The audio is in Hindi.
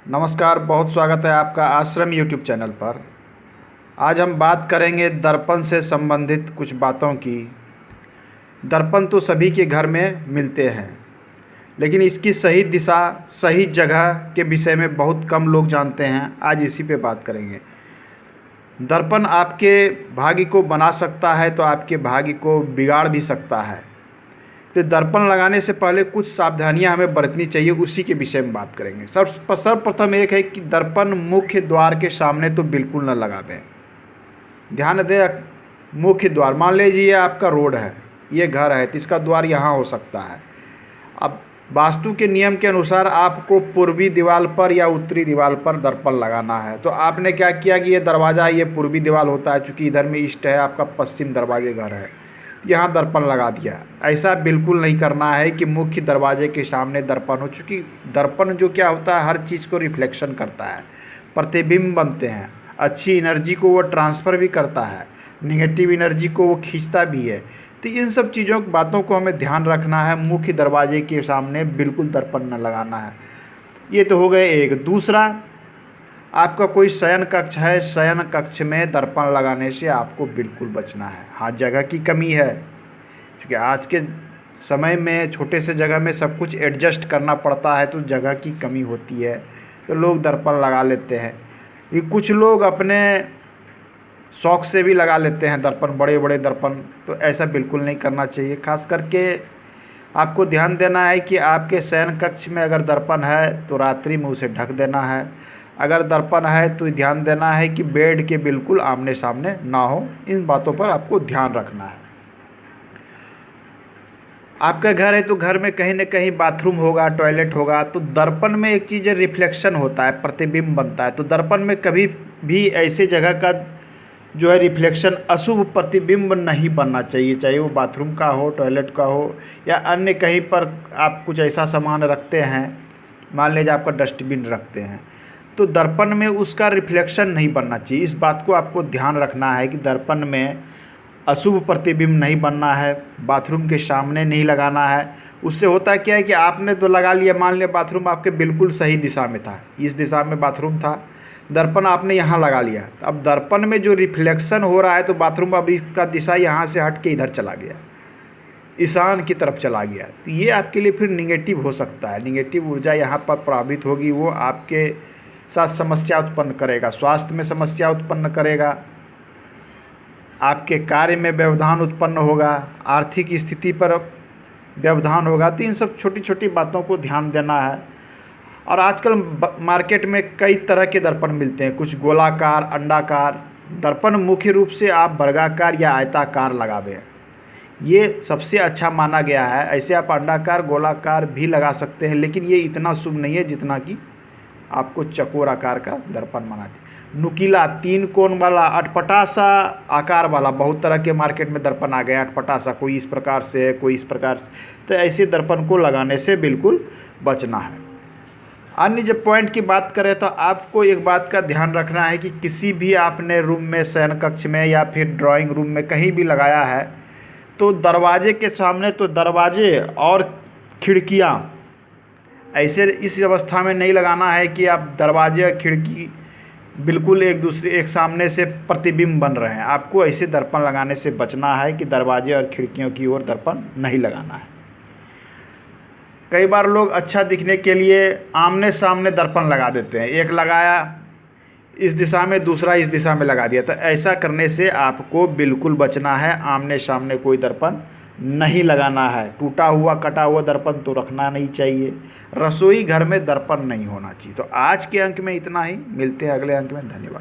नमस्कार, बहुत स्वागत है आपका आश्रम यूट्यूब चैनल पर। आज हम बात करेंगे दर्पण से संबंधित कुछ बातों की। दर्पण तो सभी के घर में मिलते हैं, लेकिन इसकी सही दिशा, सही जगह के विषय में बहुत कम लोग जानते हैं। आज इसी पे बात करेंगे। दर्पण आपके भाग्य को बना सकता है तो आपके भाग्य को बिगाड़ भी सकता है। तो दर्पण लगाने से पहले कुछ सावधानियां हमें बरतनी चाहिए, उसी के विषय में बात करेंगे। सर्वप्रथम एक है कि दर्पण मुख्य द्वार के सामने तो बिल्कुल न लगावें। ध्यान दें, मुख्य द्वार, मान लीजिए आपका रोड है, ये घर है, तो इसका द्वार यहाँ हो सकता है। अब वास्तु के नियम के अनुसार आपको पूर्वी दीवार पर या उत्तरी दीवार पर दर्पण लगाना है। तो आपने क्या किया कि ये दरवाज़ा, ये पूर्वी दीवार होता है, चूँकि इधर में ईस्ट है, आपका पश्चिम दरवाजे घर है, यहाँ दर्पण लगा दिया। ऐसा बिल्कुल नहीं करना है कि मुख्य दरवाजे के सामने दर्पण हो, चूँकि दर्पण जो क्या होता है, हर चीज़ को रिफ्लेक्शन करता है, प्रतिबिंब बनते हैं। अच्छी एनर्जी को वो ट्रांसफ़र भी करता है, निगेटिव एनर्जी को वो खींचता भी है। तो इन सब चीज़ों बातों को हमें ध्यान रखना है। मुख्य दरवाजे के सामने बिल्कुल दर्पण न लगाना है। ये तो हो गए एक। दूसरा, आपका कोई शयन कक्ष है, शयन कक्ष में दर्पण लगाने से आपको बिल्कुल बचना है। हाँ, जगह की कमी है, क्योंकि आज के समय में छोटे से जगह में सब कुछ एडजस्ट करना पड़ता है, तो जगह की कमी होती है, तो लोग दर्पण लगा लेते हैं। ये कुछ लोग अपने शौक़ से भी लगा लेते हैं दर्पण, बड़े बड़े दर्पण। तो ऐसा बिल्कुल नहीं करना चाहिए। खास करके आपको ध्यान देना है कि आपके शयन कक्ष में अगर दर्पण है तो रात्रि में उसे ढक देना है। अगर दर्पण है तो ध्यान देना है कि बेड के बिल्कुल आमने सामने ना हो। इन बातों पर आपको ध्यान रखना है। आपका घर है तो घर में कहीं न कहीं बाथरूम होगा, टॉयलेट होगा, तो दर्पण में एक चीज़ रिफ्लेक्शन होता है, प्रतिबिंब बनता है। तो दर्पण में कभी भी ऐसे जगह का जो है रिफ्लेक्शन, अशुभ प्रतिबिंब नहीं बनना चाहिए, चाहे वो बाथरूम का हो, टॉयलेट का हो, या अन्य कहीं पर आप कुछ ऐसा सामान रखते हैं, मान लीजिए आपका डस्टबिन रखते हैं, तो दर्पण में उसका रिफ्लेक्शन नहीं बनना चाहिए। इस बात को आपको ध्यान रखना है कि दर्पण में अशुभ प्रतिबिंब नहीं बनना है, बाथरूम के सामने नहीं लगाना है। उससे होता क्या है कि आपने तो लगा लिया, मान लिया बाथरूम आपके बिल्कुल सही दिशा में था, इस दिशा में बाथरूम था, दर्पण आपने यहाँ लगा लिया। अब दर्पण में जो रिफ्लेक्शन हो रहा है, तो बाथरूम अब इसका दिशा यहाँ से हट के इधर चला गया, ईशान की तरफ चला गया। तो ये आपके लिए फिर निगेटिव हो सकता है। निगेटिव ऊर्जा यहाँ पर प्रभावित होगी, वो आपके साथ समस्या उत्पन्न करेगा, स्वास्थ्य में समस्या उत्पन्न करेगा, आपके कार्य में व्यवधान उत्पन्न होगा, आर्थिक स्थिति पर व्यवधान होगा। तो इन सब छोटी छोटी बातों को ध्यान देना है। और आजकल मार्केट में कई तरह के दर्पण मिलते हैं, कुछ गोलाकार, अंडाकार। दर्पण मुख्य रूप से आप वर्गाकार या आयताकार लगावें, ये सबसे अच्छा माना गया है। ऐसे आप अंडाकार, गोलाकार भी लगा सकते हैं, लेकिन ये इतना शुभ नहीं है जितना कि आपको चकोर आकार का दर्पण बनाते। नुकीला, 3 कोण वाला, अटपटा सा आकार वाला, बहुत तरह के मार्केट में दर्पण आ गए अटपटा सा, कोई इस प्रकार से है, कोई इस प्रकार से। तो ऐसे दर्पण को लगाने से बिल्कुल बचना है। अन्य जब पॉइंट की बात करें तो आपको एक बात का ध्यान रखना है कि किसी भी आपने रूम में, शयन कक्ष में या फिर ड्राइंग रूम में कहीं भी लगाया है, तो दरवाजे के सामने, तो दरवाजे और खिड़कियाँ ऐसे इस अवस्था में नहीं लगाना है कि आप दरवाजे और खिड़की बिल्कुल एक सामने से प्रतिबिंब बन रहे हैं। आपको ऐसे दर्पण लगाने से बचना है कि दरवाजे और खिड़कियों की ओर दर्पण नहीं लगाना है। कई बार लोग अच्छा दिखने के लिए आमने सामने दर्पण लगा देते हैं, एक लगाया इस दिशा में, दूसरा इस दिशा में लगा दिया। तो ऐसा करने से आपको बिल्कुल बचना है। आमने सामने कोई दर्पण नहीं लगाना है। टूटा हुआ, कटा हुआ दर्पण तो रखना नहीं चाहिए। रसोई घर में दर्पण नहीं होना चाहिए। तो आज के अंक में इतना ही, मिलते हैं अगले अंक में। धन्यवाद।